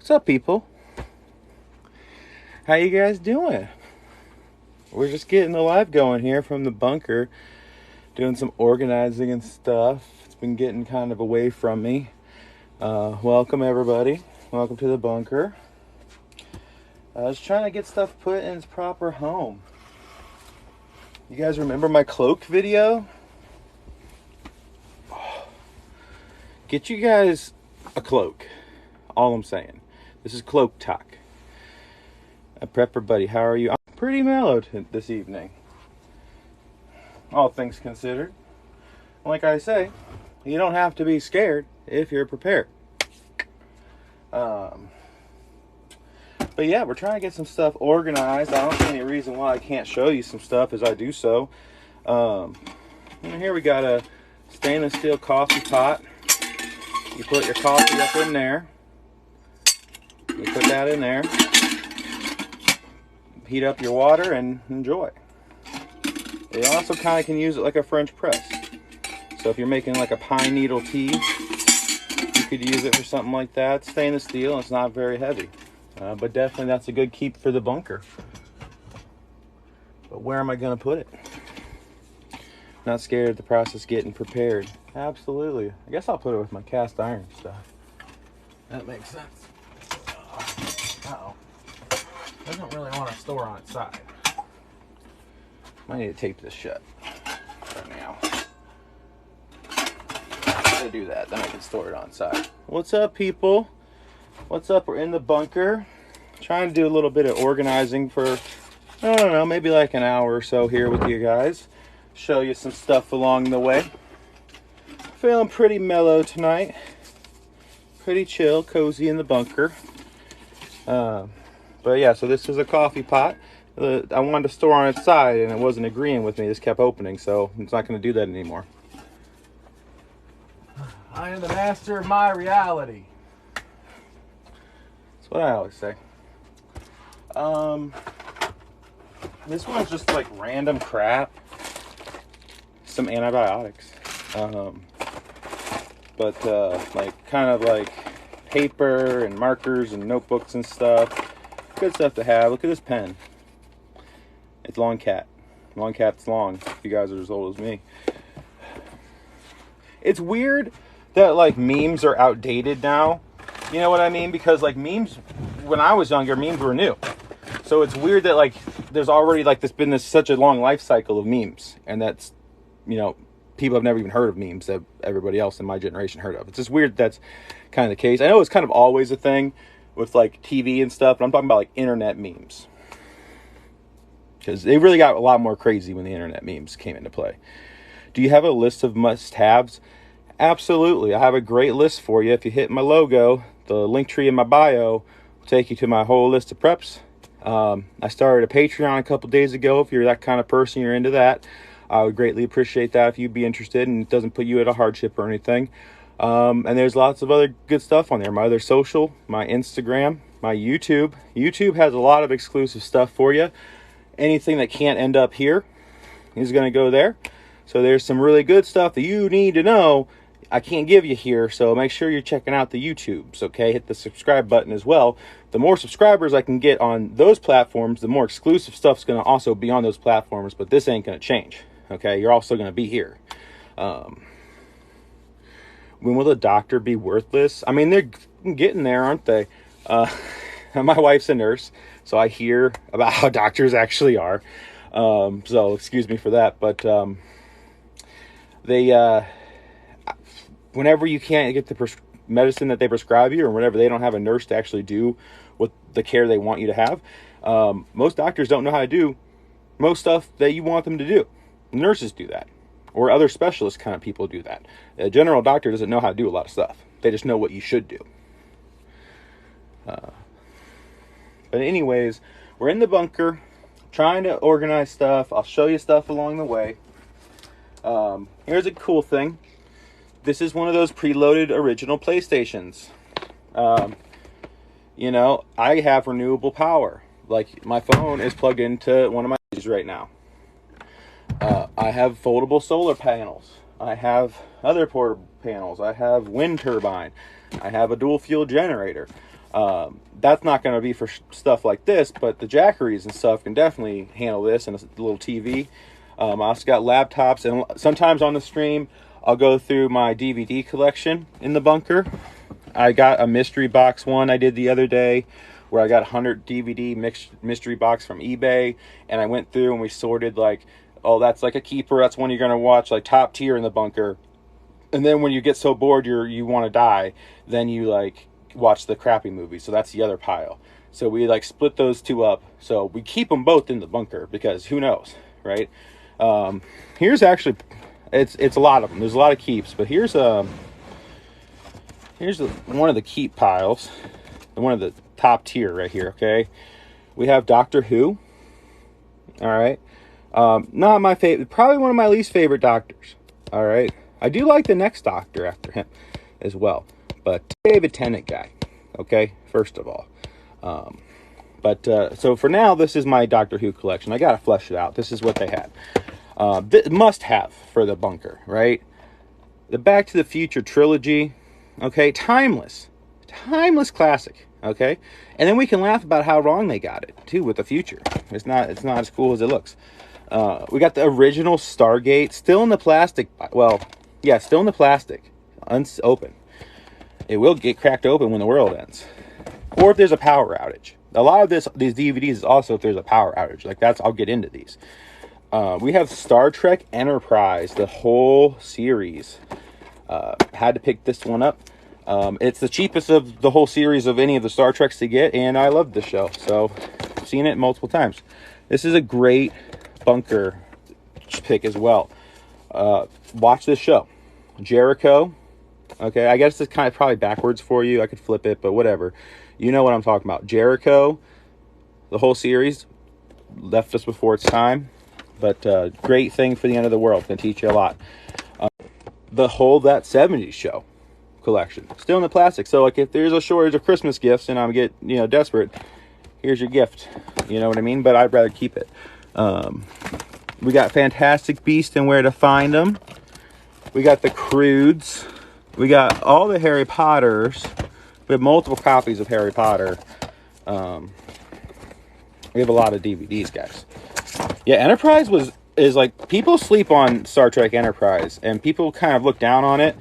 What's up, people? How you guys doing? We're just getting the live going here from the bunker, doing some organizing and stuff. It's been getting kind of away from me. Welcome, everybody. Welcome to the bunker. I was trying to get stuff put in its proper home. You guys remember my cloak video? Get you guys a cloak. All I'm saying. This is cloak talk. A prepper buddy, how are you? I'm pretty mellowed this evening. All things considered. Like I say, you don't have to be scared if you're prepared. But yeah, we're trying to get some stuff organized. I don't see any reason why I can't show you some stuff as I do so. And here we got a stainless steel coffee pot. You put your coffee up in there. You put that in there. Heat up your water and enjoy. You also kind of can use it like a French press. So if you're making like a pine needle tea, you could use it for something like that. It's stainless steel and it's not very heavy. But definitely that's a good keep for the bunker. But where am I going to put it? Not scared of the process getting prepared. Absolutely. I guess I'll put it with my cast iron stuff. That makes sense. Uh-oh. Doesn't really want to store on its side. Might need to tape this shut right now. To do that, then I can store it on side. What's up, people? What's up? We're in the bunker. Trying to do a little bit of organizing for, I don't know, maybe like an hour or so here with you guys. Show you some stuff along the way. Feeling pretty mellow tonight. Pretty chill, cozy in the bunker. But yeah, so this is a coffee pot. I wanted to store on its side and it wasn't agreeing with me. This kept opening, so it's not going to do that anymore. I am the master of my reality. That's what I always say. This one's just like random crap. Some antibiotics. But like kind of like paper and markers and notebooks and stuff. Good stuff to have. Look at this pen. It's Long Cat. Long Cat's long. If you guys are as old as me. It's weird that like memes are outdated now. You know what I mean? Because like memes, when I was younger, memes were new. So it's weird that like there's already like such a long life cycle of memes, and that's, you know, people have never even heard of memes that everybody else in my generation heard of. It's just weird that's kind of the case. I know it's kind of always a thing with like TV and stuff, but I'm talking about like internet memes. Because they really got a lot more crazy when the internet memes came into play. Do you have a list of must-haves? Absolutely. I have a great list for you. If you hit my logo, the link tree in my bio will take you to my whole list of preps. I started a Patreon a couple days ago. If you're that kind of person, you're into that, I would greatly appreciate that if you'd be interested, and it doesn't put you at a hardship or anything. And there's lots of other good stuff on there. My other social, my Instagram, my YouTube. YouTube has a lot of exclusive stuff for you. Anything that can't end up here is going to go there. So there's some really good stuff that you need to know I can't give you here. So make sure you're checking out the YouTubes, okay? Hit the subscribe button as well. The more subscribers I can get on those platforms, the more exclusive stuff's going to also be on those platforms. But this ain't going to change, okay? You're also going to be here. When will the doctor be worthless? I mean, they're getting there, aren't they? My wife's a nurse, so I hear about how doctors actually are. So excuse me for that. But whenever you can't get the medicine that they prescribe you, or whenever they don't have a nurse to actually do what the care they want you to have, most doctors don't know how to do most stuff that you want them to do. Nurses do that. Or other specialist kind of people do that. A general doctor doesn't know how to do a lot of stuff. They just know what you should do. But anyways, we're in the bunker, trying to organize stuff. I'll show you stuff along the way. Here's a cool thing. This is one of those preloaded original PlayStations. You know, I have renewable power. Like, my phone is plugged into one of my right now. I have foldable solar panels. I have other portable panels. I have wind turbine. I have a dual fuel generator. That's not going to be for stuff like this, but the jackeries and stuff can definitely handle this, and a little TV. I also got laptops, and sometimes on the stream, I'll go through my DVD collection in the bunker. I got a mystery box one I did the other day, where I got 100 DVD mystery box from eBay, and I went through and we sorted like, oh, that's like a keeper, that's one you're going to watch, like top tier in the bunker. And then when you get so bored you want to die, then you like watch the crappy movie. So that's the other pile. So we like split those two up. So we keep them both in the bunker because who knows, right? Here's actually, it's a lot of them. There's a lot of keeps, but here's one of the keep piles, one of the top tier right here. Okay, we have Doctor Who. All right, not my favorite, probably one of my least favorite Doctors. All right, I do like the next Doctor after him as well, but David Tennant guy. Okay, first of all, so for now, this is my Doctor Who collection. I gotta flesh it out. This is what they had. Must have for the bunker, right? The Back to the Future trilogy. Okay, timeless classic. Okay, and then we can laugh about how wrong they got it too with the future. It's not as cool as it looks. We got the original Stargate still in the plastic. Well, yeah, still in the plastic, unopened. It will get cracked open when the world ends, or if there's a power outage. A lot of these DVDs is also if there's a power outage. Like I'll get into these. We have Star Trek Enterprise, the whole series. Had to pick this one up. It's the cheapest of the whole series of any of the Star Treks to get, and I love the show, so I've seen it multiple times. This is a great bunker pick as well. Watch this show. Jericho. Okay, I guess it's kind of probably backwards for you. I could flip it, but whatever. You know what I'm talking about. Jericho, the whole series, left us before its time, but great thing for the end of the world. Can teach you a lot. The whole That 70s Show collection, still in the plastic. So like if there's a shortage of Christmas gifts and I'm desperate, here's your gift. You know what I mean? But I'd rather keep it. We got Fantastic Beasts and Where to Find Them. We got the Croods. We got all the Harry Potters. We have multiple copies of Harry Potter. We have a lot of DVDs, guys. Yeah, Enterprise is like, people sleep on Star Trek Enterprise and people kind of look down on it.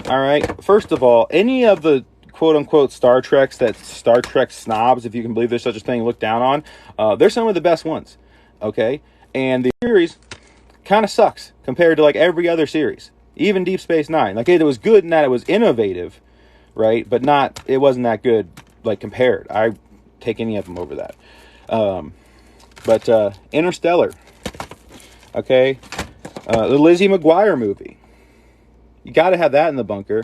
All right. First of all, any of the quote unquote Star Treks that Star Trek snobs, if you can believe there's such a thing, look down on, they're some of the best ones. Okay. And the series kind of sucks compared to like every other series, even Deep Space Nine. Like it was good in that it was innovative, right? But it wasn't that good, like compared. I take any of them over that. But Interstellar. Okay. The Lizzie McGuire movie. You got to have that in the bunker.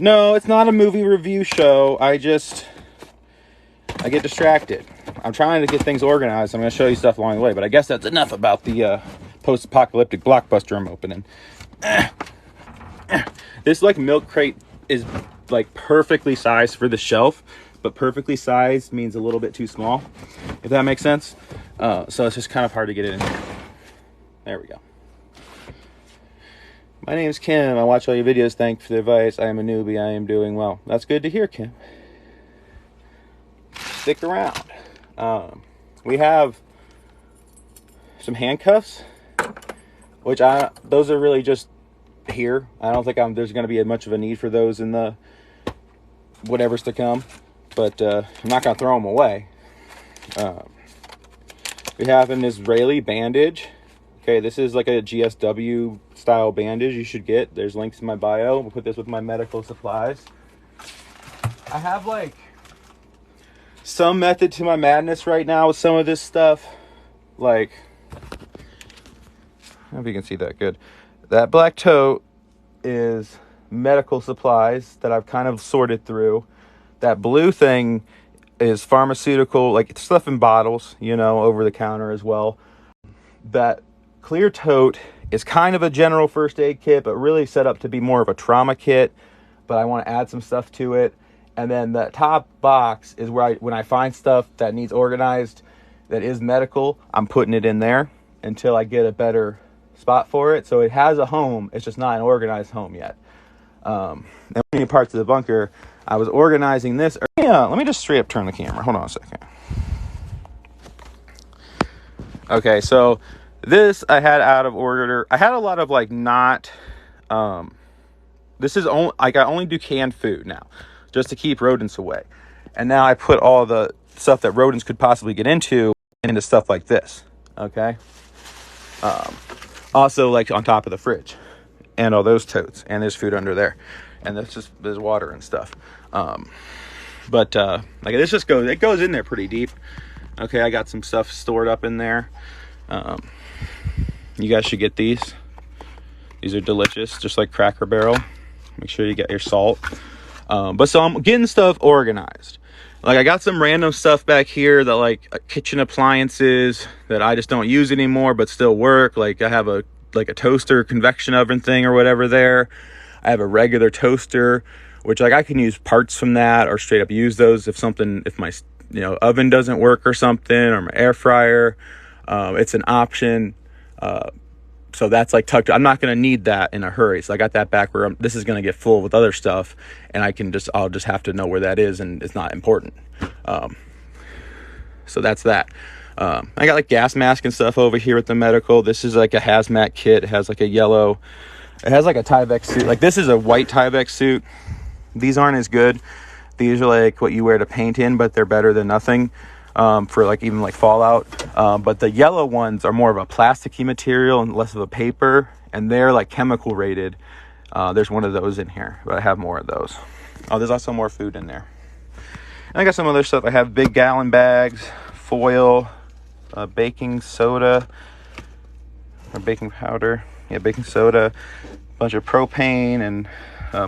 No, it's not a movie review show. I get distracted. I'm trying to get things organized. I'm going to show you stuff along the way, but I guess that's enough about the post-apocalyptic blockbuster I'm opening. This like milk crate is like perfectly sized for the shelf, but perfectly sized means a little bit too small, if that makes sense. So it's just kind of hard to get it in here. There we go. My name's Kim. I watch all your videos. Thank you for the advice. I am a newbie. I am doing well. That's good to hear, Kim. Stick around. We have some handcuffs, which those are really just here. I don't think there's going to be much of a need for those in the whatever's to come, but I'm not going to throw them away. We have an Israeli bandage. Okay, this is like a GSW style bandage you should get. There's links in my bio. We'll put this with my medical supplies. I have like some method to my madness right now with some of this stuff. Like, I don't know if you can see that good. That black tote is medical supplies that I've kind of sorted through. That blue thing is pharmaceutical, like stuff in bottles, over the counter as well. That clear tote is kind of a general first aid kit, but really set up to be more of a trauma kit, but I want to add some stuff to it. And then the top box is where when I find stuff that needs organized, that is medical, I'm putting it in there until I get a better spot for it. So it has a home, it's just not an organized home yet. And many parts of the bunker, I was organizing this. Yeah, let me just straight up turn the camera. Hold on a second. Okay, so this I had out of order. I had a lot of like not. This is only like I only do canned food now, just to keep rodents away. And now I put all the stuff that rodents could possibly get into stuff like this. Okay. Also, like on top of the fridge, and all those totes, and there's food under there, and there's water and stuff. But like this just goes in there pretty deep. Okay, I got some stuff stored up in there. You guys should get these. These are delicious, just like Cracker Barrel. Make sure you get your salt. But so I'm getting stuff organized. Like I got some random stuff back here that like kitchen appliances that I just don't use anymore, but still work. Like I have a toaster, convection oven thing or whatever there. I have a regular toaster, which like I can use parts from that or straight up use those if my oven doesn't work or something, or my air fryer. It's an option. So that's like tucked. I'm not going to need that in a hurry. So I got that back where this is going to get full with other stuff, and I'll just have to know where that is, and it's not important. So that's that. I got like gas mask and stuff over here at the medical. This is like a hazmat kit. It has like a yellow. It has like a Tyvek suit. Like this is a white Tyvek suit. These aren't as good. These are like what you wear to paint in, but they're better than nothing. For like even like fallout, but the yellow ones are more of a plasticky material and less of a paper, and they're like chemical rated. There's one of those in here, but I have more of those. Oh, there's also more food in there. And I got some other stuff. I have big gallon bags, foil, baking soda or baking powder, baking soda, a bunch of propane, and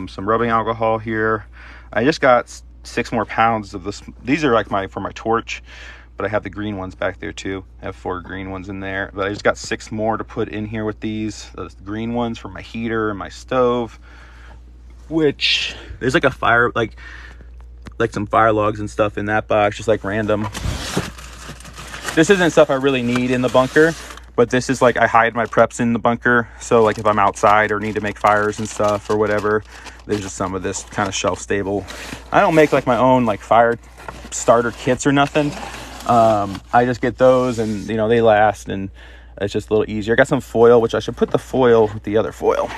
some rubbing alcohol here. I just got 6 more pounds of this. These are like for my torch, but I have the green ones back there too. I have 4 green ones in there, but I just got 6 more to put in here with these, the green ones for my heater and my stove, which there's like a fire, like some fire logs and stuff in that box, just like random. This isn't stuff I really need in the bunker, but this is like I hide my preps in the bunker. So like if I'm outside or need to make fires and stuff or whatever, there's just some of this kind of shelf stable. I don't make like my own like fire starter kits or nothing. I just get those, and they last, and it's just a little easier. I got some foil, which I should put the foil with the other foil.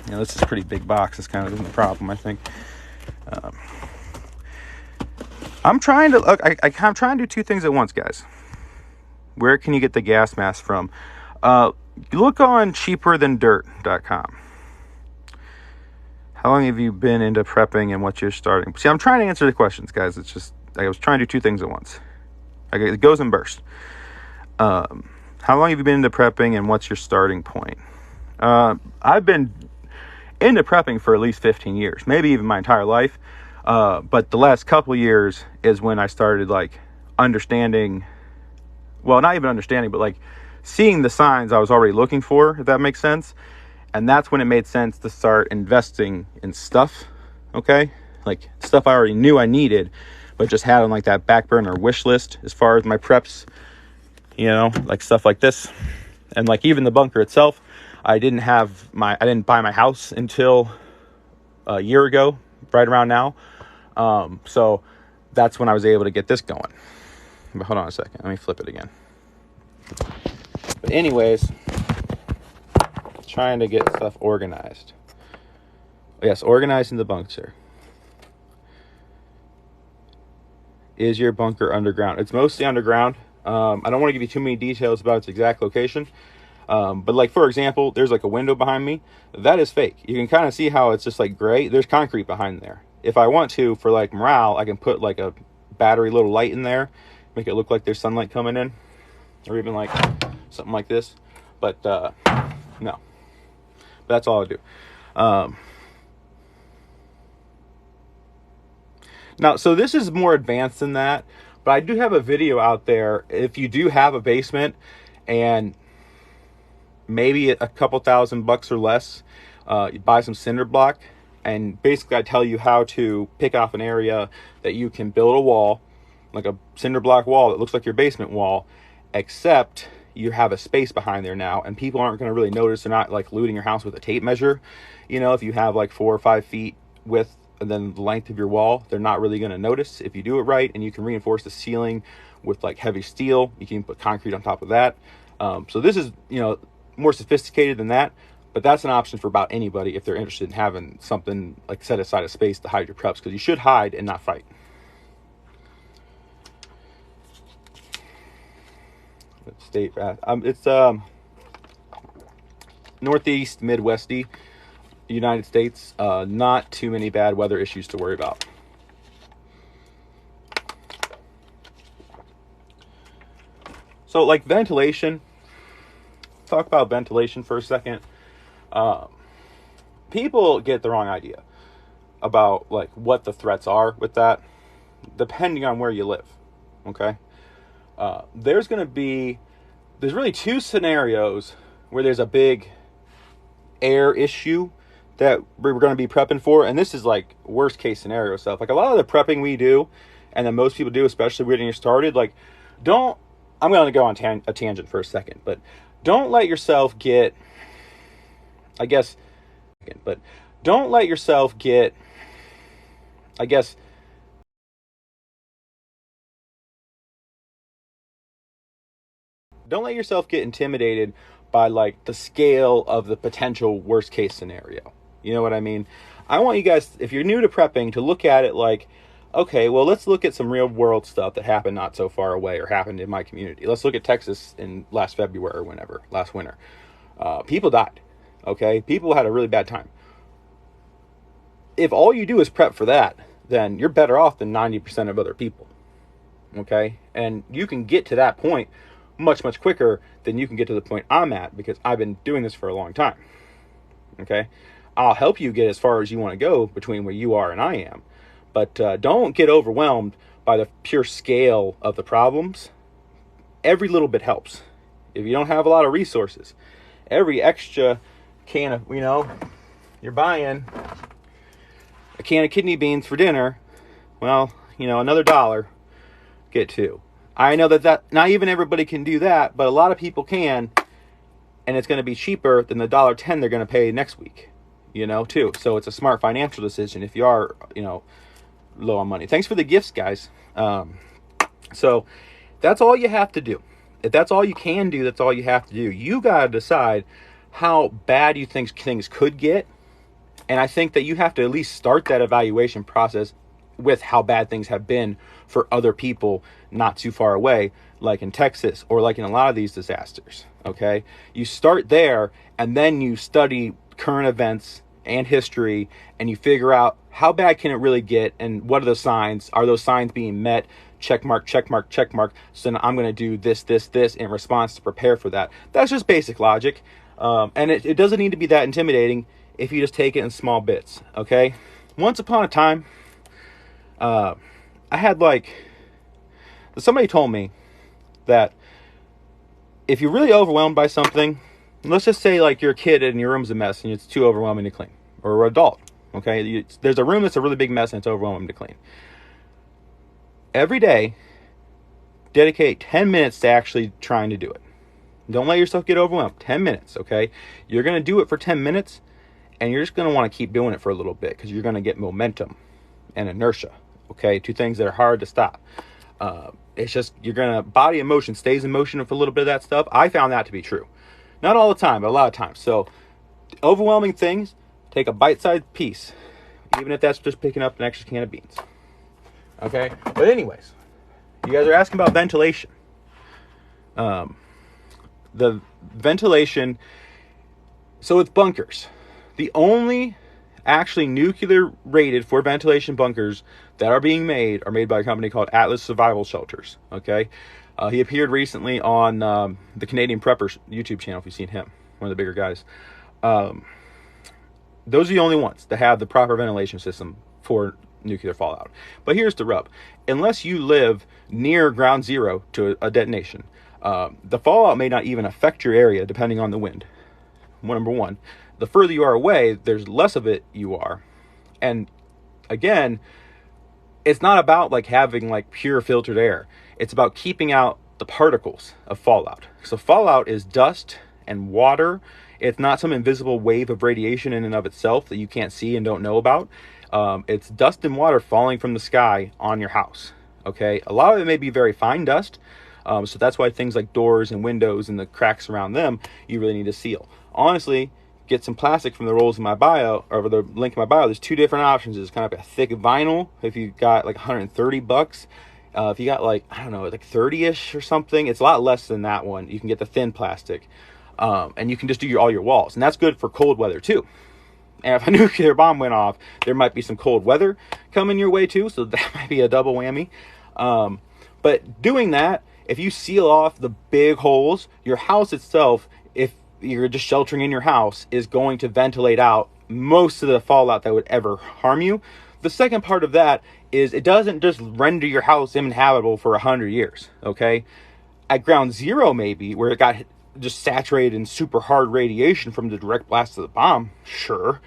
This is a pretty big box. This kind of isn't the problem, I think. I'm trying to look. I'm trying to do 2 things at once, guys. Where can you get the gas mask from? Look on cheaperthandirt.com. How long have you been into prepping and what's your starting? See, I'm trying to answer the questions, guys. It's just, I was trying to do 2 things at once. It goes in bursts. How long have you been into prepping and what's your starting point? I've been into prepping for at least 15 years, maybe even my entire life. But the last couple years is when I started like understanding, well, not even understanding, but like seeing the signs I was already looking for, if that makes sense. And that's when it made sense to start investing in stuff, okay? Like stuff I already knew I needed, but just had on like that back burner wish list as far as my preps, like stuff like this. And like even the bunker itself, I didn't buy my house until a year ago, right around now. So that's when I was able to get this going. But hold on a second, let me flip it again. But anyways, trying to get stuff organized. Yes, organizing the bunker. Is your bunker underground? It's mostly underground. I don't want to give you too many details about its exact location. But like, for example, there's like a window behind me. That is fake. You can kind of see how it's just like gray. There's concrete behind there. If I want to, for like morale, I can put like a battery little light in there, make it look like there's sunlight coming in, or even like something like this. But no, that's all I do. Now, so this is more advanced than that, but I do have a video out there. If you do have a basement and maybe a couple $1,000 or less, you buy some cinder block, and basically I tell you how to pick off an area that you can build a wall, like a cinder block wall that looks like your basement wall, except you have a space behind there now, and people aren't going to really notice. They're not like looting your house with a tape measure. You know, if you have like 4 or 5 feet width and then the length of your wall, they're not really going to notice if you do it right. And you can reinforce the ceiling with like heavy steel. You can put concrete on top of that. So this is, you know, more sophisticated than that, but that's an option for about anybody if they're interested in having something like set aside a space to hide your preps, because you should hide and not fight. State, it's northeast, midwesty United States. Not too many bad weather issues to worry about. So like ventilation, talk about ventilation for a second. People get the wrong idea about like what the threats are with that, depending on where you live. Okay. There's really 2 scenarios where there's a big air issue that we're going to be prepping for. And this is like worst case scenario stuff. Like a lot of the prepping we do, and that most people do, especially when you're started, like I'm going to go on a tangent for a second, but don't let yourself get, don't let yourself get intimidated by like the scale of the potential worst case scenario. You know what I mean? I want you guys, if you're new to prepping, to look at it like, okay, well, let's look at some real world stuff that happened not so far away or happened in my community. Let's look at Texas in last February or last winter. People died. Okay. People had a really bad time. If all you do is prep for that, then you're better off than 90% of other people. Okay. And you can get to that point much, much quicker than you can get to the point I'm at, because I've been doing this for a long time. Okay. I'll help you get as far as you want to go between where you are and I am. But don't get overwhelmed by the pure scale of the problems. Every little bit helps. If you don't have a lot of resources, every extra can of, you're buying a can of kidney beans for dinner, well, another $1, get 2. I know that not even everybody can do that, but a lot of people can, and it's going to be cheaper than the $1.10 they're going to pay next week, too. So it's a smart financial decision if you are, low on money. Thanks for the gifts, guys. So that's all you have to do. If that's all you can do, that's all you have to do. You got to decide how bad you think things could get. And I think that you have to at least start that evaluation process with how bad things have been for other people not too far away, like in Texas or like in a lot of these disasters. Okay. You start there, and then you study current events and history, and you figure out how bad can it really get, and what are the signs? Are those signs being met? Check mark, check mark, check mark. So then I'm going to do this in response to prepare for that. That's just basic logic. And it doesn't need to be that intimidating if you just take it in small bits. Okay. Once upon a time, I had somebody told me that if you're really overwhelmed by something, let's just say like you're a kid and your room's a mess and it's too overwhelming to clean, or an adult. Okay. There's a room that's a really big mess and it's overwhelming to clean. Every day, dedicate 10 minutes to actually trying to do it. Don't let yourself get overwhelmed. 10 minutes. Okay. You're going to do it for 10 minutes and you're just going to want to keep doing it for a little bit, because you're going to get momentum and inertia. Okay. 2 things that are hard to stop. It's just, body and motion stays in motion for a little bit of that stuff. I found that to be true. Not all the time, but a lot of times. So overwhelming things, take a bite-sized piece, even if that's just picking up an extra can of beans. Okay. But anyways, you guys are asking about ventilation. The ventilation, so it's bunkers. The only actually nuclear rated for ventilation bunkers that are being made are made by a company called Atlas Survival Shelters. Okay. He appeared recently on the Canadian Preppers YouTube channel, if you've seen him, one of the bigger guys. Those are the only ones that have the proper ventilation system for nuclear fallout. But here's the rub. Unless you live near ground zero to a detonation, the fallout may not even affect your area depending on the wind. Number one. The further you are away, there's less of it you are. And again, it's not about like having like pure filtered air. It's about keeping out the particles of fallout. So fallout is dust and water. It's not some invisible wave of radiation in and of itself that you can't see and don't know about. It's dust and water falling from the sky on your house. Okay, a lot of it may be very fine dust. So that's why things like doors and windows and the cracks around them, you really need to seal. Honestly, get some plastic from the rolls in my bio, or the link in my bio. There's two different options. There's kind of a thick vinyl if you got like $130. If you got like, I don't know, like 30-ish or something, it's a lot less than that one. You can get the thin plastic. And you can just do all your walls. And that's good for cold weather too. And if a nuclear bomb went off, there might be some cold weather coming your way too. So that might be a double whammy. But doing that, if you seal off the big holes, your house itself, if you're just sheltering in your house, is going to ventilate out most of the fallout that would ever harm you. The second part of that is it doesn't just render your house uninhabitable for 100 years, okay? At ground zero, maybe, where it got just saturated in super hard radiation from the direct blast of the bomb, sure.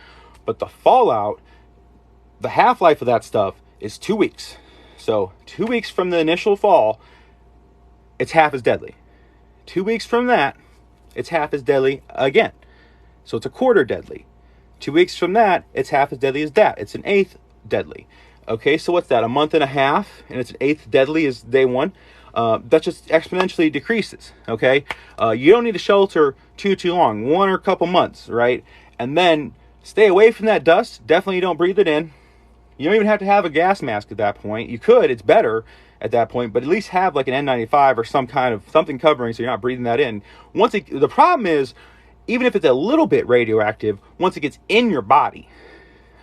But the fallout, the half-life of that stuff is 2 weeks. So 2 weeks from the initial fall, it's half as deadly. 2 weeks from that, it's half as deadly again. So it's a quarter deadly. 2 weeks from that, it's half as deadly as that. It's an eighth deadly. Okay, so what's that? A month and a half, and it's an eighth deadly as day one. That just exponentially decreases. Okay, you don't need to shelter too long, 1 or a couple months, right? And then stay away from that dust. Definitely don't breathe it in. You don't even have to have a gas mask at that point. You could, it's better at that point, but at least have like an N95 or some kind of something covering so you're not breathing that in. The problem is, even if it's a little bit radioactive, once it gets in your body,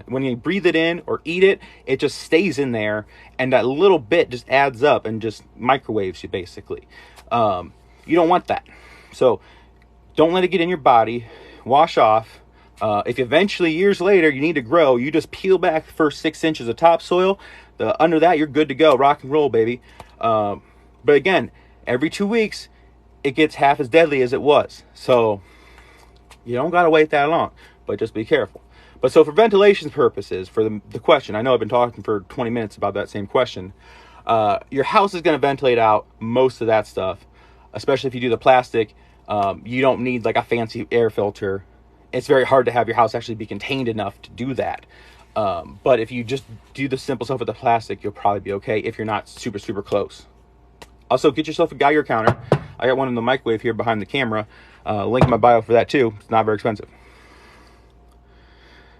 when you breathe it in or eat it, it just stays in there, and that little bit just adds up and just microwaves you, basically. You don't want that. So don't let it get in your body. Wash off. If eventually, years later, you need to grow, you just peel back the first 6 inches of topsoil. Under that, you're good to go. Rock and roll, baby. But again, every 2 weeks, it gets half as deadly as it was. So you don't got to wait that long, but just be careful. But so for ventilation purposes, for the question, I know I've been talking for 20 minutes about that same question. Your house is going to ventilate out most of that stuff, especially if you do the plastic. You don't need like a fancy air filter. It's very hard to have your house actually be contained enough to do that. But if you just do the simple stuff with the plastic, you'll probably be okay if you're not super, super close. Also, get yourself a Geiger counter. I got one in the microwave here behind the camera. Link in my bio for that too. It's not very expensive.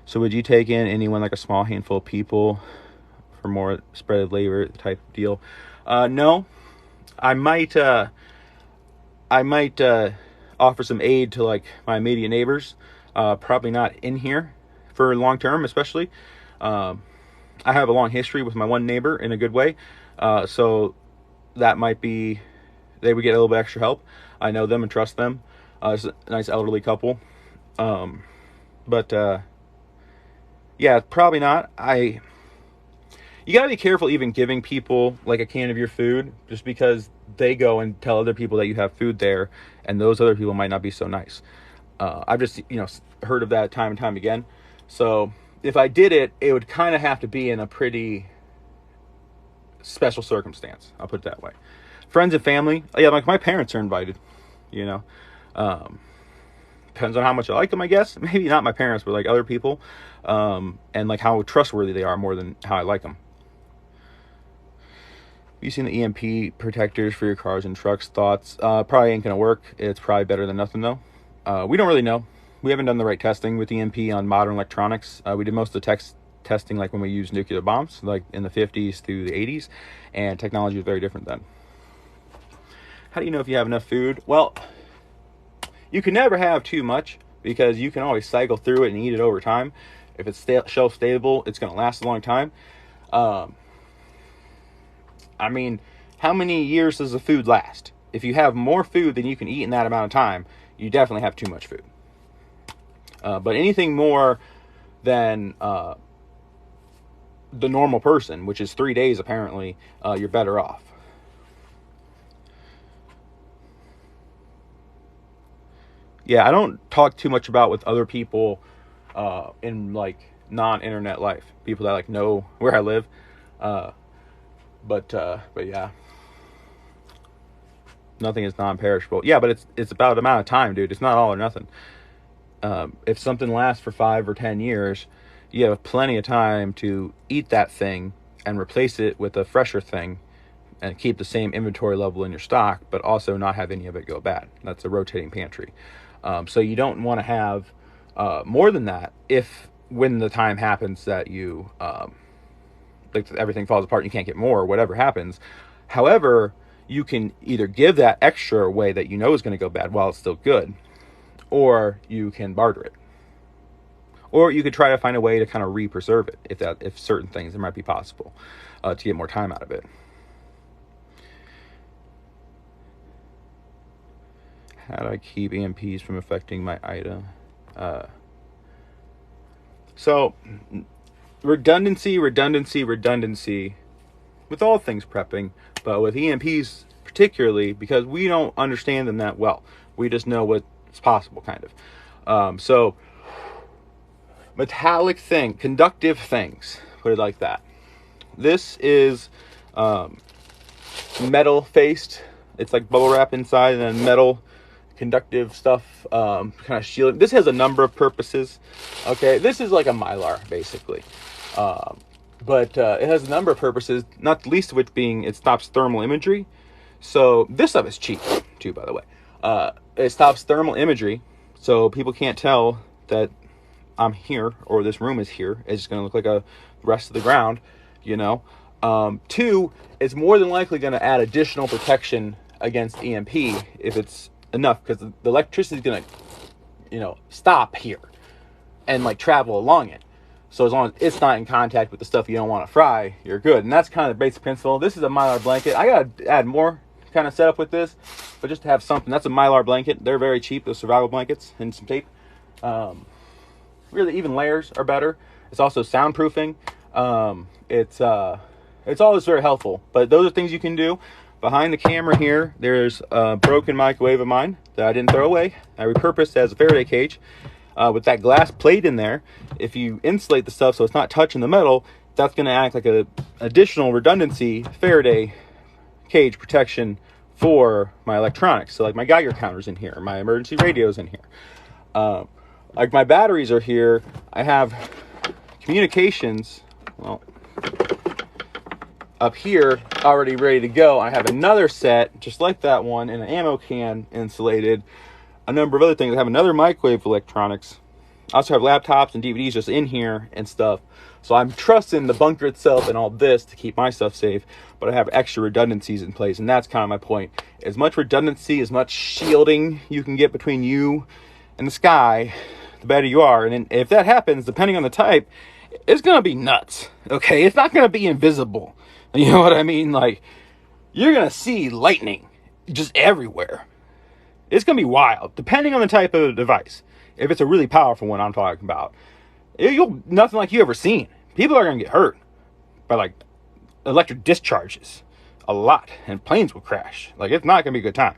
So would you take in anyone, like a small handful of people for more spread of labor type of deal? No. I might offer some aid to like my immediate neighbors. Probably not in here for long term, especially. I have a long history with my one neighbor in a good way. So that might be, they would get a little bit extra help. I know them and trust them. It's a nice elderly couple. Yeah, probably not. You gotta be careful even giving people like a can of your food, just because they go and tell other people that you have food there, and those other people might not be so nice. I've just, heard of that time and time again. So if I did it, it would kind of have to be in a pretty special circumstance. I'll put it that way. Friends and family, yeah, like my parents are invited, depends on how much I like them, I guess. Maybe not my parents, but like other people, and like how trustworthy they are more than how I like them. You seen the EMP protectors for your cars and trucks? Thoughts? Probably ain't gonna work. It's probably better than nothing though. We don't really know. We haven't done the right testing with EMP on modern electronics. We did most of the testing like when we used nuclear bombs, like in the 50s through the 80s, and technology was very different then. How do you know if you have enough food? Well, you can never have too much, because you can always cycle through it and eat it over time. If it's shelf stable, it's going to last a long time. I mean, how many years does the food last? If you have more food than you can eat in that amount of time, you definitely have too much food. But anything more than the normal person, which is 3 days apparently, you're better off. Yeah, I don't talk too much about with other people in like non-internet life. People that like know where I live. But yeah. Nothing is non-perishable. Yeah, but it's about the amount of time, dude. It's not all or nothing. If something lasts for 5 or 10 years, you have plenty of time to eat that thing and replace it with a fresher thing and keep the same inventory level in your stock, but also not have any of it go bad. That's a rotating pantry. So you don't want to have more than that if when the time happens that you like everything falls apart and you can't get more or whatever happens. However, you can either give that extra away that you know is going to go bad while it's still good, or you can barter it. Or you could try to find a way to kind of re-preserve it if certain things it might be possible to get more time out of it. How do I keep EMPs from affecting my item? So redundancy with all things prepping, but with EMPs particularly, because we don't understand them that well. We just know what's possible, kind of. So metallic conductive things, put it like that. This is metal faced. It's like bubble wrap inside and then metal conductive stuff, kind of shielding. This has a number of purposes. Okay, this is like a Mylar basically, but it has a number of purposes, not the least of which being it stops thermal imagery. So this stuff is cheap too, by the way. It stops thermal imagery, so people can't tell that I'm here or this room is here. It's just going to look like the rest of the ground, you know. 2, it's more than likely going to add additional protection against EMP if it's enough, because the electricity is going to, you know, stop here and like travel along it. So as long as it's not in contact with the stuff you don't want to fry, you're good. And that's kind of the basic principle. This is a Mylar blanket. I got to add more kind of setup with this, but just to have something. That's a Mylar blanket. They're very cheap, those survival blankets, and some tape. Really, even layers are better. It's also soundproofing. It's always very helpful. But those are things you can do. Behind the camera here, there's a broken microwave of mine that I didn't throw away. I repurposed as a Faraday cage. With that glass plate in there, if you insulate the stuff so it's not touching the metal, that's going to act like an additional redundancy Faraday cage protection for my electronics. So like my Geiger counter's in here, my emergency radio's in here. Like my batteries are here. I have communications, well, up here already ready to go. I have another set just like that one in an ammo can insulated. A number of other things. I have another microwave electronics. I also have laptops and DVDs just in here and stuff. So I'm trusting the bunker itself and all this to keep my stuff safe, but I have extra redundancies in place, and that's kind of my point. As much redundancy, as much shielding you can get between you and the sky, the better you are. And if that happens, depending on the type, it's going to be nuts. Okay? It's not going to be invisible. You know what I mean? Like, you're going to see lightning just everywhere. It's going to be wild, depending on the type of device. If it's a really powerful one I'm talking about, nothing like you ever seen. People are going to get hurt by, like, electric discharges a lot, and planes will crash. Like, it's not going to be a good time.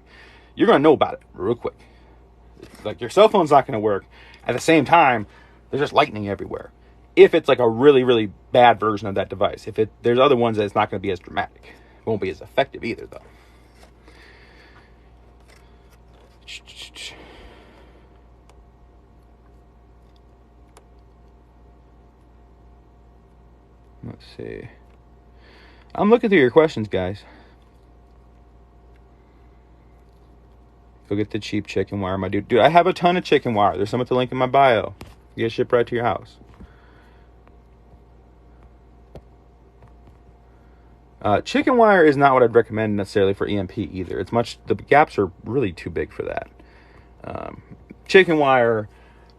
You're going to know about it real quick. Like, your cell phone's not going to work. At the same time, there's just lightning everywhere. If it's like a really, really bad version of that device. There's other ones that it's not going to be as dramatic. It won't be as effective either, though. Let's see. I'm looking through your questions, guys. Go get the cheap chicken wire, my dude. Dude, I have a ton of chicken wire. There's some at the link in my bio. You get shipped right to your house. Chicken wire is not what I'd recommend necessarily for EMP either. The gaps are really too big for that. Chicken wire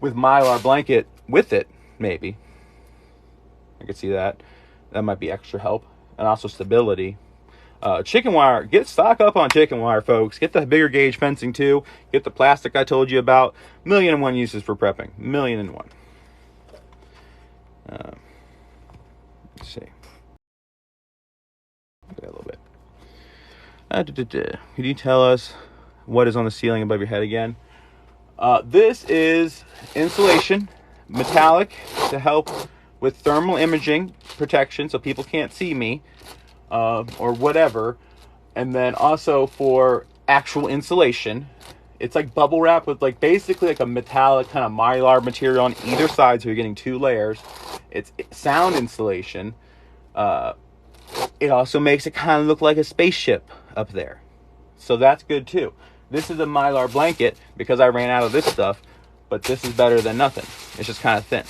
with Mylar blanket with it, maybe. I could see that. That might be extra help. And also stability. Chicken wire, stock up on chicken wire, folks. Get the bigger gauge fencing too. Get the plastic I told you about. 1,000,001 uses for prepping. 1,000,001. Let's see. A little bit. Can you tell us what is on the ceiling above your head again? This is insulation, metallic, to help with thermal imaging protection so people can't see me or whatever. And then also for actual insulation. It's like bubble wrap with like basically like a metallic kind of mylar material on either side, so you're getting 2 layers. It's sound insulation. It also makes it kind of look like a spaceship up there, so that's good too. This is a mylar blanket because I ran out of this stuff, but this is better than nothing. It's just kind of thin.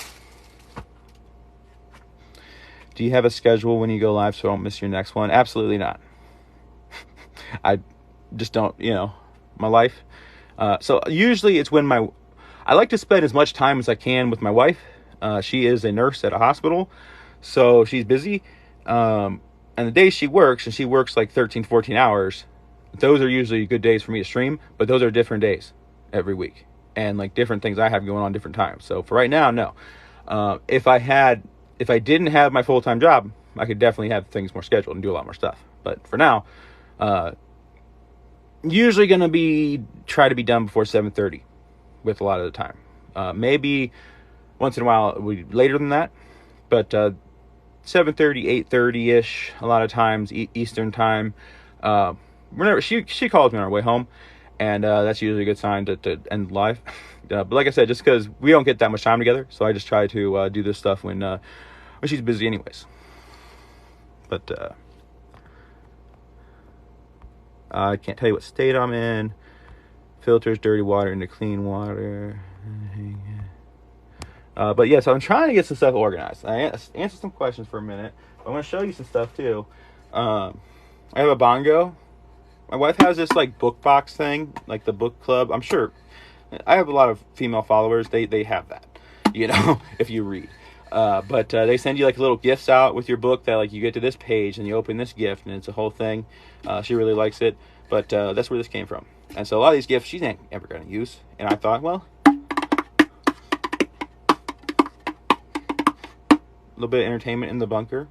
Do you have a schedule when you go live so I don't miss your next one? Absolutely not. I just don't, my life. So usually it's when I like to spend as much time as I can with my wife. She is a nurse at a hospital, so she's busy. And the days she works, and she works like 13, 14 hours, those are usually good days for me to stream, but those are different days every week. And like different things I have going on different times. So for right now, no. If I didn't have my full-time job, I could definitely have things more scheduled and do a lot more stuff. But for now, usually going to try to be done before 7:30 with a lot of the time. Maybe once in a while later than that, but 7:30, 8:30-ish a lot of times, Eastern time. Whenever she calls me on our way home, and that's usually a good sign to end live. But like I said, just because we don't get that much time together, so I just try to do this stuff when she's busy anyways. But I can't tell you what state I'm in. Filters dirty water into clean water. But yeah, so I'm trying to get some stuff organized. I answered some questions for a minute. I want to show you some stuff too. I have a bongo. My wife has this like book box thing, like the book club. I'm sure I have a lot of female followers. They have that, if you read. But they send you like little gifts out with your book that like you get to this page and you open this gift and it's a whole thing. She really likes it, but that's where this came from. And so a lot of these gifts she ain't ever going to use. And I thought, well, a little bit of entertainment in the bunker.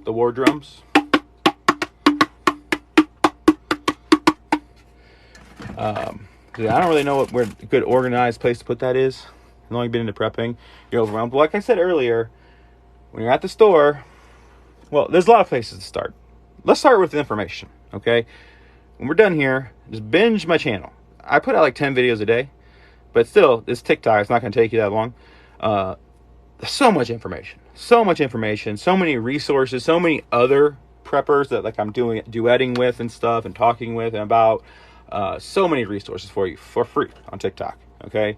The war drums. I don't really know where a good organized place to put that is. I've only been into prepping. You're overwhelmed. But like I said earlier, when you're at the store, well, there's a lot of places to start. Let's start with information, okay? When we're done here, just binge my channel. I put out like 10 videos a day, but still, this TikTok, it's not going to take you that long. There's so much information, so many resources, so many other preppers that like I'm doing duetting with and stuff and talking with and about. So many resources for you for free on TikTok, okay?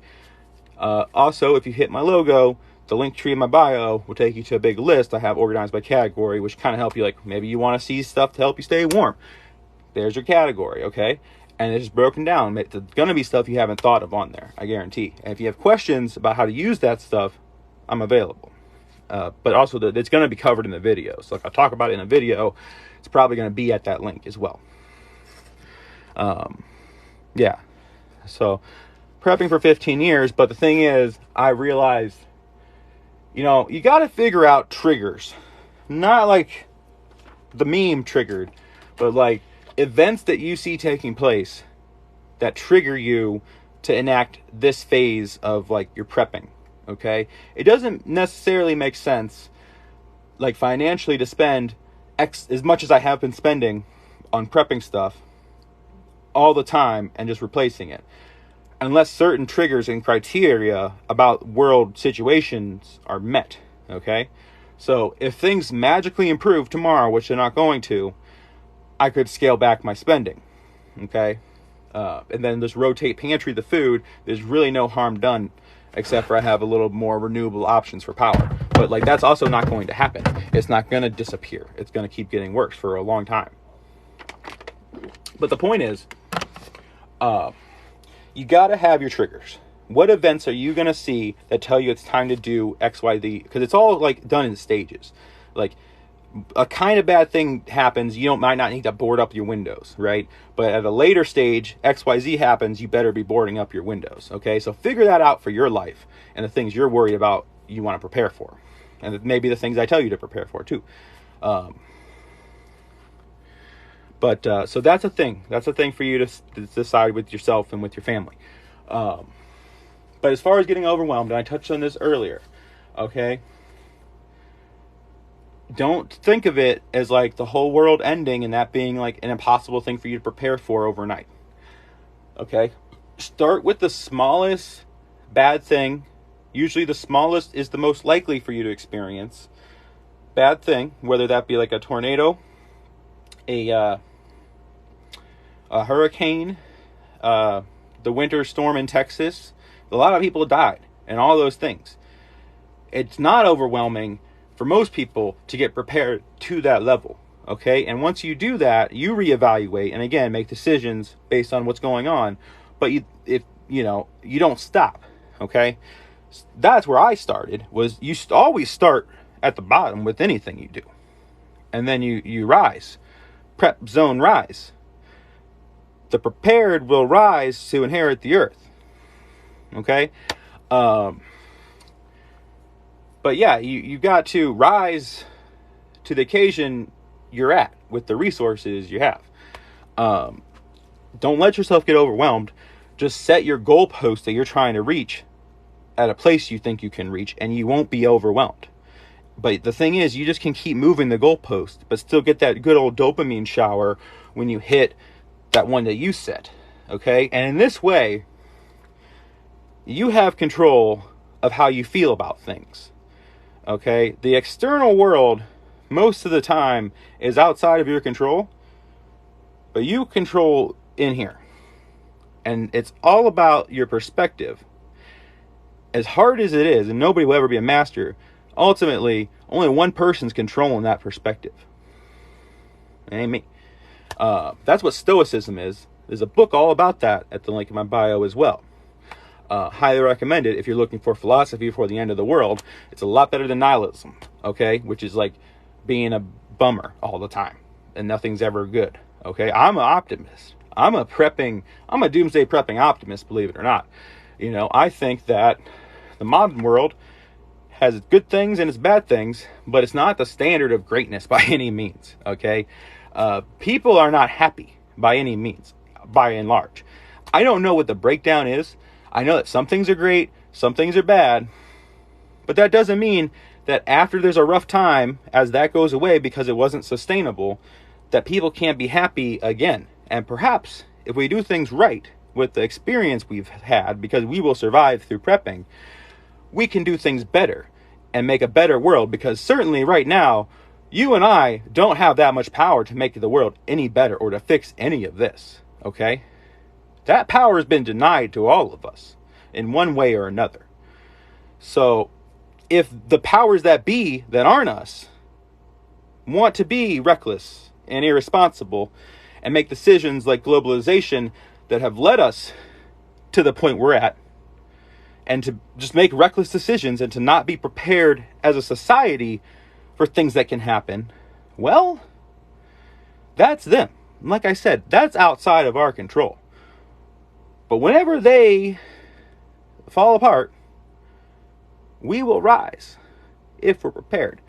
Also, if you hit my logo, the link tree in my bio will take you to a big list I have organized by category, which kind of help you, like maybe you want to see stuff to help you stay warm. There's your category, okay? And it's just broken down. There's going to be stuff you haven't thought of on there, I guarantee. And if you have questions about how to use that stuff, I'm available. But also, it's going to be covered in the video. So if I talk about it in a video, it's probably going to be at that link as well. Yeah. So, prepping for 15 years. But the thing is, I realized, you got to figure out triggers. Not like the meme triggered, but like events that you see taking place that trigger you to enact this phase of like your prepping. Okay, it doesn't necessarily make sense like financially to spend X as much as I have been spending on prepping stuff all the time and just replacing it, unless certain triggers and criteria about world situations are met. Okay, so if things magically improve tomorrow, which they're not going to, I could scale back my spending. Okay, and then just rotate pantry the food. There's really no harm done, except for I have a little more renewable options for power. But like that's also not going to happen. It's not going to disappear. It's going to keep getting worse for a long time. But the point is, you got to have your triggers. What events are you going to see that tell you it's time to do X, Y, Z? Because it's all like done in stages. Like a kind of bad thing happens, you might not need to board up your windows, right? But at a later stage, X, Y, Z happens, you better be boarding up your windows, okay? So figure that out for your life and the things you're worried about you want to prepare for. And maybe the things I tell you to prepare for too. So that's a thing. That's a thing for you to decide with yourself and with your family. But as far as getting overwhelmed, and I touched on this earlier, okay? don't think of it as like the whole world ending and that being like an impossible thing for you to prepare for overnight. Okay? Start with the smallest bad thing. Usually the smallest is the most likely for you to experience. Bad thing, whether that be like a tornado, a hurricane, the winter storm in Texas. A lot of people died and all those things. It's not overwhelming for most people to get prepared to that level. Okay? And once you do that, you reevaluate and again make decisions based on what's going on. But you don't stop. Okay? That's where I started, was you always start at the bottom with anything you do. And then you rise. Prep zone rise. The prepared will rise to inherit the earth. Okay? But yeah, you got to rise to the occasion you're at with the resources you have. Don't let yourself get overwhelmed. Just set your goalpost that you're trying to reach at a place you think you can reach, and you won't be overwhelmed. But the thing is, you just can keep moving the goalpost, but still get that good old dopamine shower when you hit that one that you set. Okay? And in this way, you have control of how you feel about things. Okay? The external world, most of the time, is outside of your control, but you control in here. And it's all about your perspective. As hard as it is, and nobody will ever be a master, ultimately, only one person's controlling that perspective. It ain't me. That's what Stoicism is. There's a book all about that at the link in my bio as well. Highly recommend it if you're looking for philosophy for the end of the world. It's a lot better than nihilism, okay? Which is like being a bummer all the time and nothing's ever good, okay? I'm an optimist. I'm a doomsday prepping optimist, believe it or not. I think that the modern world has its good things and its bad things, but it's not the standard of greatness by any means, okay? People are not happy by any means, by and large. I don't know what the breakdown is. I know that some things are great, some things are bad, but that doesn't mean that after there's a rough time, as that goes away because it wasn't sustainable, that people can't be happy again. And perhaps if we do things right with the experience we've had, because we will survive through prepping, we can do things better and make a better world, because certainly right now, you and I don't have that much power to make the world any better or to fix any of this, okay? That power has been denied to all of us in one way or another. So if the powers that be that aren't us want to be reckless and irresponsible and make decisions like globalization that have led us to the point we're at, and to just make reckless decisions and to not be prepared as a society for things that can happen, well, that's them. And like I said, that's outside of our control. But whenever they fall apart, we will rise if we're prepared.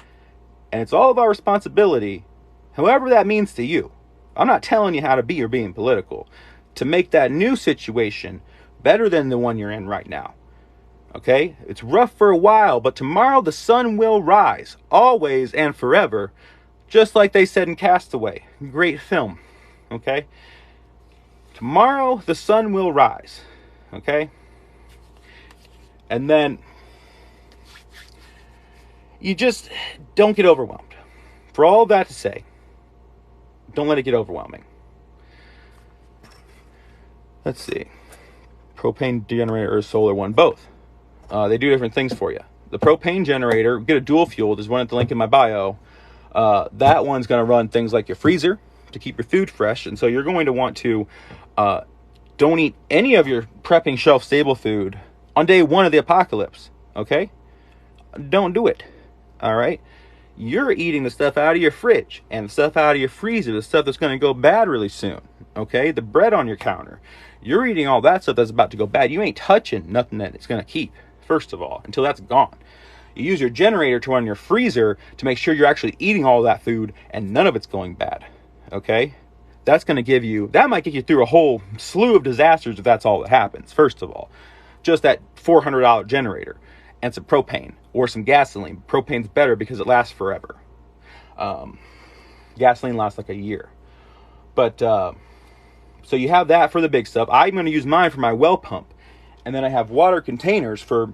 And it's all of our responsibility, however that means to you. I'm not telling you how to be or being political, to make that new situation better than the one you're in right now. Okay? It's rough for a while, but tomorrow the sun will rise, always and forever, just like they said in Castaway. Great film. Okay? Tomorrow the sun will rise. Okay? And then you just don't get overwhelmed. For all that to say, don't let it get overwhelming. Let's see. Propane generator or solar one? Both. They do different things for you. The propane generator, get a dual fuel. There's one at the link in my bio. That one's going to run things like your freezer to keep your food fresh. And so you're going to want to don't eat any of your prepping shelf-stable food on day one of the apocalypse. Okay? Don't do it. All right? You're eating the stuff out of your fridge and the stuff out of your freezer, the stuff that's going to go bad really soon. Okay? The bread on your counter. You're eating all that stuff that's about to go bad. You ain't touching nothing that it's going to keep, first of all, until that's gone. You use your generator to run your freezer to make sure you're actually eating all that food and none of it's going bad. Okay? That might get you through a whole slew of disasters if that's all that happens, first of all. Just that $400 generator and some propane or some gasoline. Propane's better because it lasts forever. Gasoline lasts like a year. But, so you have that for the big stuff. I'm going to use mine for my well pump. And then I have water containers for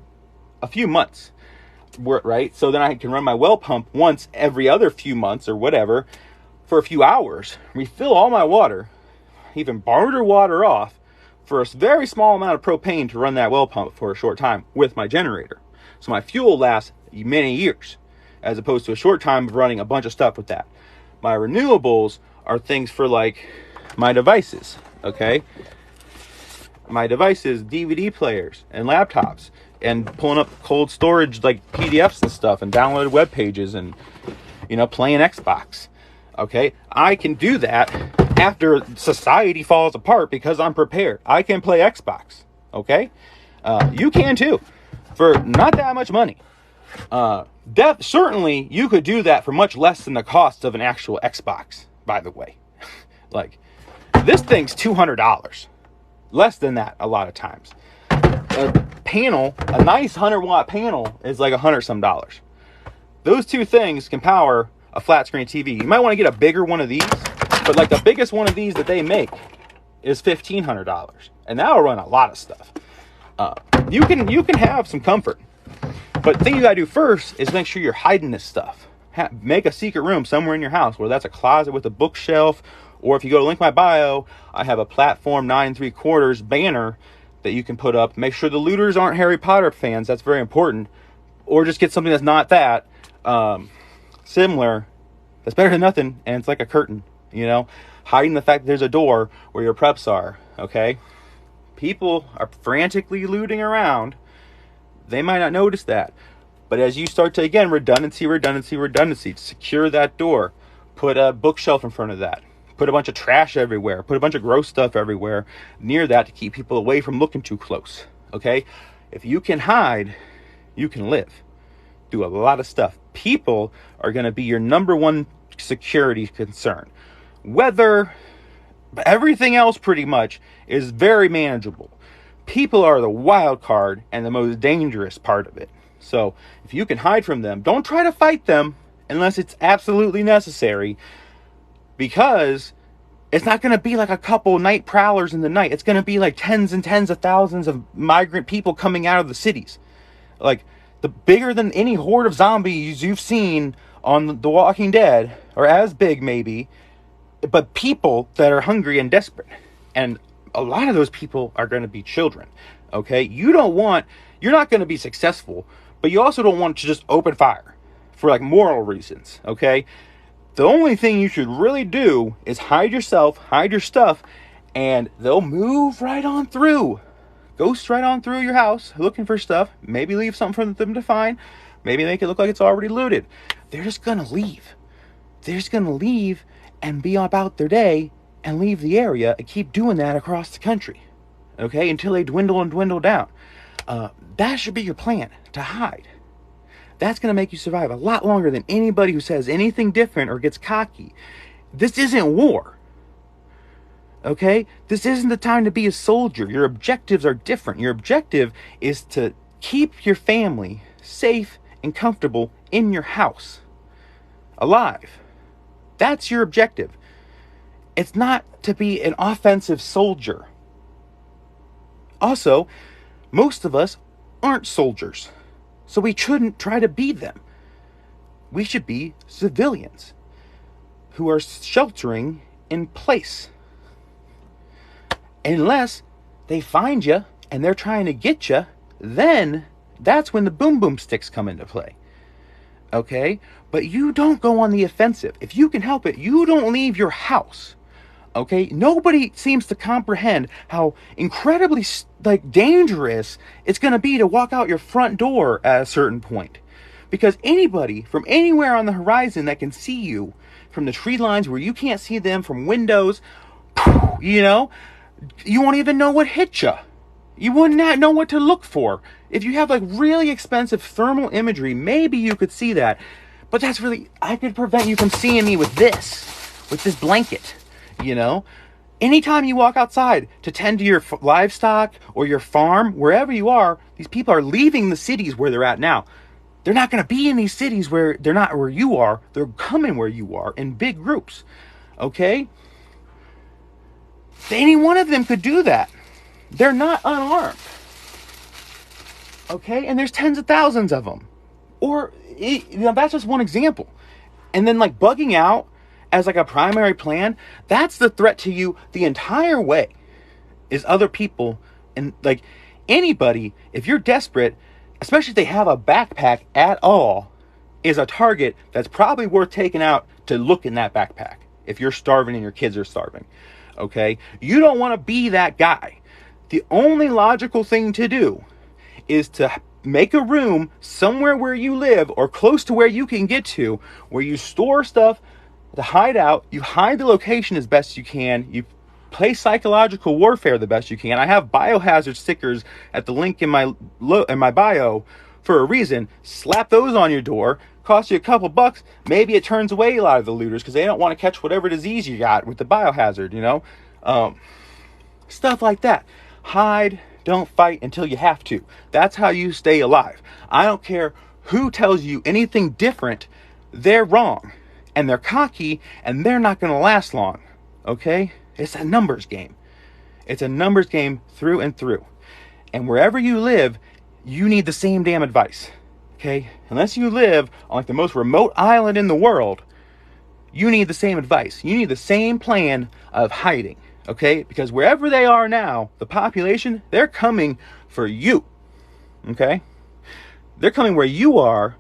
a few months, right? So then I can run my well pump once every other few months or whatever for a few hours, refill all my water, even barter water off for a very small amount of propane to run that well pump for a short time with my generator. So my fuel lasts many years, as opposed to a short time of running a bunch of stuff with that. My renewables are things for like my devices, okay? My devices, DVD players and laptops, and pulling up cold storage like PDFs and stuff and downloaded web pages and, playing Xbox. Okay, I can do that after society falls apart because I'm prepared. I can play Xbox. Okay, you can too, for not that much money. Certainly, you could do that for much less than the cost of an actual Xbox. By the way, like this thing's $200, less than that a lot of times. A nice 100-watt panel is like $100 some. Those two things can power a flat screen TV. You might want to get a bigger one of these, but like the biggest one of these that they make is $1,500, and that'll run a lot of stuff. You can have some comfort, but the thing you gotta do first is make sure you're hiding this stuff. Make a secret room somewhere in your house, where that's a closet with a bookshelf, or if you go to link my bio, I have a platform 9 3/4 banner that you can put up. Make sure the looters aren't Harry Potter fans. That's very important. Or just get something that's not that. Similar. That's better than nothing. And it's like a curtain, hiding the fact that there's a door where your preps are. Okay. People are frantically looting around. They might not notice that. But as you start to, again, redundancy, secure that door. Put a bookshelf in front of that. Put a bunch of trash everywhere. Put a bunch of gross stuff everywhere near that to keep people away from looking too close. Okay? If you can hide, you can live. Do a lot of stuff. People are going to be your number one security concern. Everything else pretty much is very manageable. People are the wild card and the most dangerous part of it. So if you can hide from them, don't try to fight them unless it's absolutely necessary. Because it's not going to be like a couple night prowlers in the night. It's going to be like tens and tens of thousands of migrant people coming out of the cities. Like, the bigger than any horde of zombies you've seen on The Walking Dead, or as big maybe, but people that are hungry and desperate. And a lot of those people are going to be children. Okay? You're not going to be successful, but you also don't want to just open fire for like moral reasons. Okay? The only thing you should really do is hide yourself, hide your stuff, and they'll move right on through. Ghost right on through your house looking for stuff. Maybe leave something for them to find. Maybe make it look like it's already looted. They're just going to leave. They're just going to leave and be about their day and leave the area and keep doing that across the country. Okay? Until they dwindle down. That should be your plan, to hide. That's going to make you survive a lot longer than anybody who says anything different or gets cocky. This isn't war. Okay? This isn't the time to be a soldier. Your objectives are different. Your objective is to keep your family safe and comfortable in your house. Alive. That's your objective. It's not to be an offensive soldier. Also, most of us aren't soldiers. So we shouldn't try to be them. We should be civilians who are sheltering in place. Unless they find you and they're trying to get you, then that's when the boom boom sticks come into play. Okay? But you don't go on the offensive. If you can help it, you don't leave your house. Okay? Nobody seems to comprehend how incredibly dangerous it's going to be to walk out your front door at a certain point. Because anybody from anywhere on the horizon that can see you from the tree lines where you can't see them from windows, you won't even know what hit you. You would not know what to look for. If you have like really expensive thermal imagery, maybe you could see that. But I could prevent you from seeing me with this blanket. Anytime you walk outside to tend to your livestock or your farm, wherever you are, these people are leaving the cities where they're at now. They're not going to be in these cities where they're not where you are. They're coming where you are in big groups. Okay? Any one of them could do that. They're not unarmed. Okay? And there's tens of thousands of them. Or, that's just one example. And then like bugging out as like a primary plan, that's the threat to you the entire way, is other people. And like anybody, if you're desperate, especially if they have a backpack at all, is a target that's probably worth taking out to look in that backpack if you're starving and your kids are starving. Okay? You don't want to be that guy. The only logical thing to do is to make a room somewhere where you live or close to where you can get to, where you store stuff to hide out. You hide the location as best you can. You play psychological warfare the best you can. I have biohazard stickers at the link in my bio for a reason. Slap those on your door. Cost you a couple bucks. Maybe it turns away a lot of the looters because they don't want to catch whatever disease you got with the biohazard, stuff like that. Hide. Don't fight until you have to. That's how you stay alive. I don't care who tells you anything different. They're wrong. And they're cocky. And they're not going to last long. Okay? It's a numbers game. It's a numbers game through and through. And wherever you live, you need the same damn advice. Okay? Unless you live on like the most remote island in the world, you need the same advice. You need the same plan of hiding. Okay? Because wherever they are now, the population, they're coming for you. Okay? They're coming where you are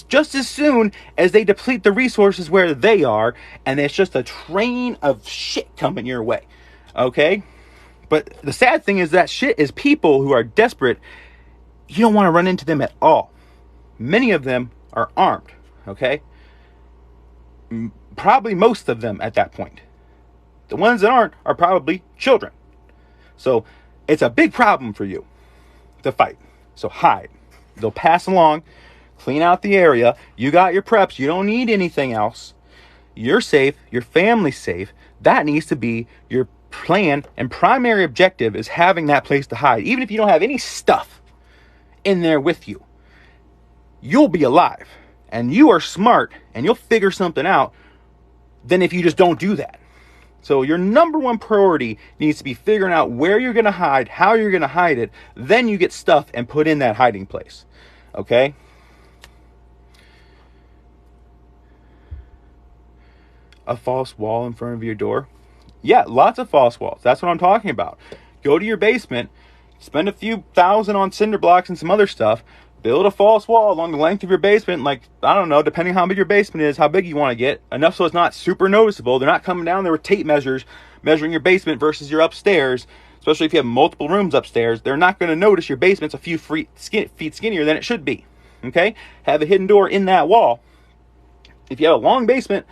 just as soon as they deplete the resources where they are, and it's just a train of shit coming your way. Okay? But the sad thing is that shit is people who are desperate. You don't want to run into them at all. Many of them are armed. Okay? Probably most of them at that point. The ones that aren't are probably children. So it's a big problem for you to fight. So hide. They'll pass along, clean out the area. You got your preps. You don't need anything else. You're safe. Your family's safe. That needs to be your plan and primary objective, is having that place to hide. Even if you don't have any stuff in there with you, you'll be alive. And you are smart and you'll figure something out than if you just don't do that. So your number one priority needs to be figuring out where you're going to hide, how you're going to hide it. Then you get stuff and put in that hiding place. Okay? A false wall in front of your door. Yeah, lots of false walls. That's what I'm talking about. Go to your basement, spend a few thousand on cinder blocks and some other stuff. Build a false wall along the length of your basement, like, I don't know, depending how big your basement is, how big you want to get. Enough so it's not super noticeable. They're not coming down there with tape measures, measuring your basement versus your upstairs. Especially if you have multiple rooms upstairs. They're not going to notice your basement's a few feet skinnier than it should be. Okay? Have a hidden door in that wall. If you have a long basement,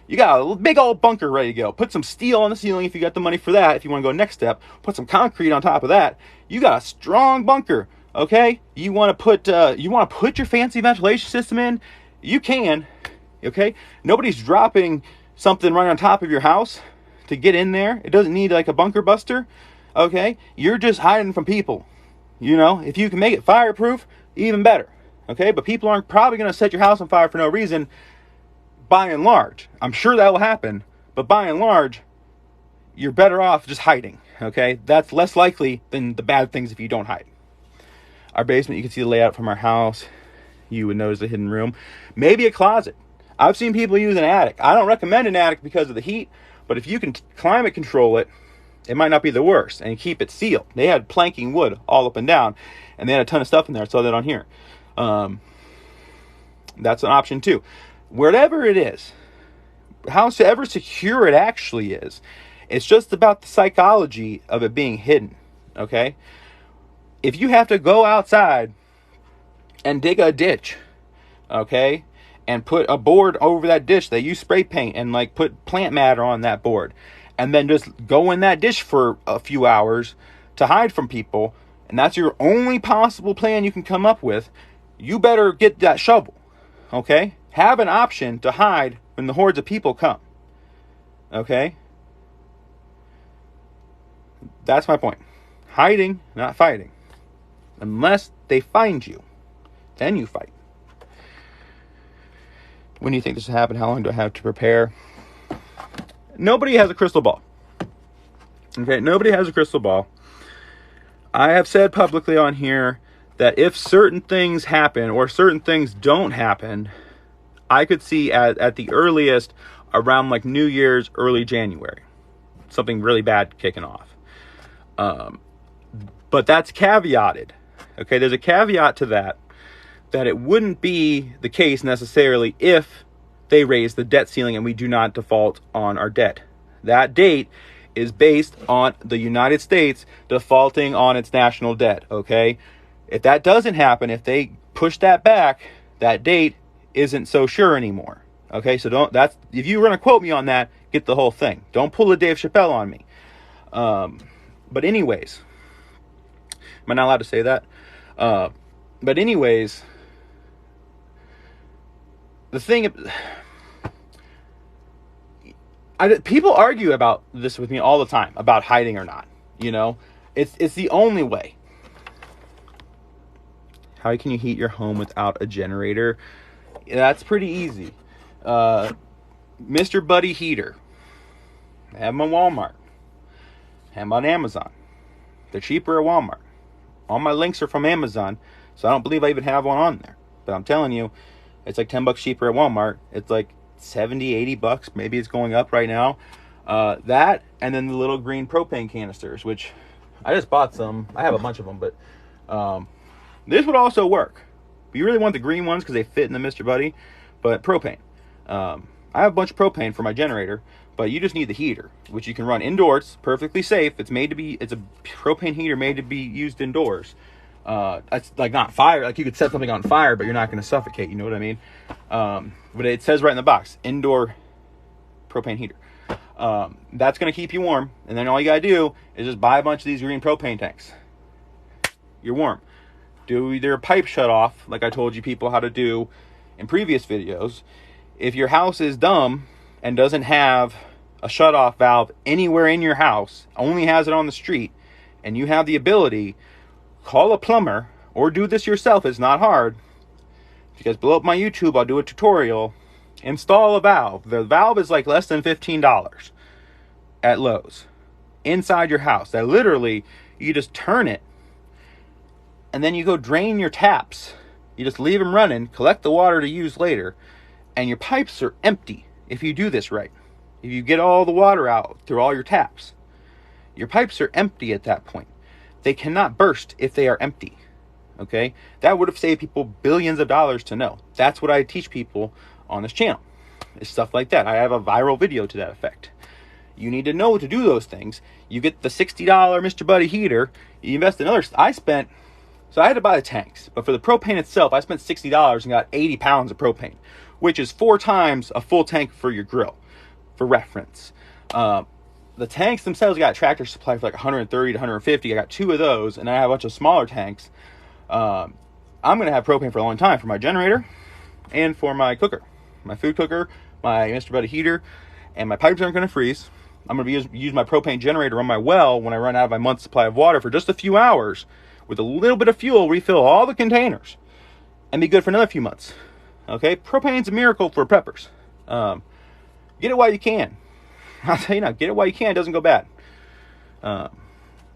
you got a big old bunker ready to go. Put some steel on the ceiling if you got the money for that. If you want to go next step, put some concrete on top of that. You got a strong bunker. Okay, you want to put your fancy ventilation system in? You can. Okay, nobody's dropping something right on top of your house to get in there. It doesn't need like a bunker buster. Okay, you're just hiding from people. If you can make it fireproof, even better. Okay, but people aren't probably going to set your house on fire for no reason. By and large, I'm sure that will happen, but by and large, you're better off just hiding. Okay, that's less likely than the bad things if you don't hide. Our basement, you can see the layout from our house. You would notice a hidden room. Maybe a closet. I've seen people use an attic. I don't recommend an attic because of the heat, but if you can climate control it, it might not be the worst, and keep it sealed. They had planking wood all up and down, and they had a ton of stuff in there. I saw that on here. That's an option too. Wherever it is, however secure it actually is, it's just about the psychology of it being hidden. Okay? If you have to go outside and dig a ditch, okay, and put a board over that ditch, they use spray paint and like put plant matter on that board, and then just go in that ditch for a few hours to hide from people, and that's your only possible plan you can come up with, you better get that shovel. Okay? Have an option to hide when the hordes of people come. Okay? That's my point. Hiding, not fighting. Unless they find you. Then you fight. When do you think this will happen? How long do I have to prepare? Nobody has a crystal ball. Okay, nobody has a crystal ball. I have said publicly on here that if certain things happen or certain things don't happen, I could see at the earliest around like New Year's, early January. Something really bad kicking off. But that's caveated. Okay, there's a caveat to that it wouldn't be the case necessarily if they raise the debt ceiling and we do not default on our debt. That date is based on the United States defaulting on its national debt, okay? If that doesn't happen, if they push that back, that date isn't so sure anymore. Okay, so if you were going to quote me on that, get the whole thing. Don't pull a Dave Chappelle on me. But anyways, am I not allowed to say that? But anyways, the thing, people argue about this with me all the time, about hiding or not. You know, it's the only way. How can you heat your home without a generator? That's pretty easy. Mr. Buddy Heater. I have them on Walmart. I have them on Amazon. They're cheaper at Walmart. All my links are from Amazon, so I don't believe I even have one on there. But I'm telling you, it's like $10 cheaper at Walmart. It's like 70, 80 bucks. Maybe it's going up right now. That, and then the little green propane canisters, which I just bought some. I have a bunch of them, but this would also work. But you really want the green ones because they fit in the Mr. Buddy. But propane. I have a bunch of propane for my generator, but you just need the heater, which you can run indoors, perfectly safe. It's a propane heater made to be used indoors. It's like not fire. Like you could set something on fire, but you're not going to suffocate. You know what I mean? But it says right in the box, indoor propane heater. That's going to keep you warm. And then all you got to do is just buy a bunch of these green propane tanks. You're warm. Do either a pipe shut off, like I told you people how to do in previous videos. If your house is dumb and doesn't have a shut-off valve anywhere in your house, only has it on the street, and you have the ability, call a plumber or do this yourself. It's not hard. If you guys blow up my YouTube, I'll do a tutorial. Install a valve. The valve is like less than $15 at Lowe's inside your house. That literally, you just turn it and then you go drain your taps. You just leave them running, collect the water to use later, and your pipes are empty if you do this right. If you get all the water out through all your taps, your pipes are empty at that point. They cannot burst if they are empty. Okay? That would have saved people billions of dollars to know. That's what I teach people on this channel. It's stuff like that. I have a viral video to that effect. You need to know to do those things. You get the $60 Mr. Buddy heater. You invest in others. So I had to buy the tanks, but for the propane itself, I spent $60 and got 80 pounds of propane, which is 4 times a full tank for your grill, for reference. The tanks themselves, I got Tractor Supply for like 130 to 150. I got 2 of those, and I have a bunch of smaller tanks. I'm going to have propane for a long time for my generator and for my cooker, my food cooker, my Mr. Buddy heater, and my pipes aren't going to freeze. I'm going to use my propane generator on my well when I run out of my month's supply of water for just a few hours. With a little bit of fuel, refill all the containers and be good for another few months. Okay, propane's a miracle for preppers. Get it while you can. I'll tell you now, get it while you can. It doesn't go bad. The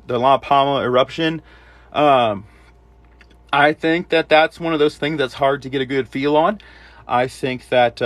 La Palma eruption. I think that's one of those things that's hard to get a good feel on. I think that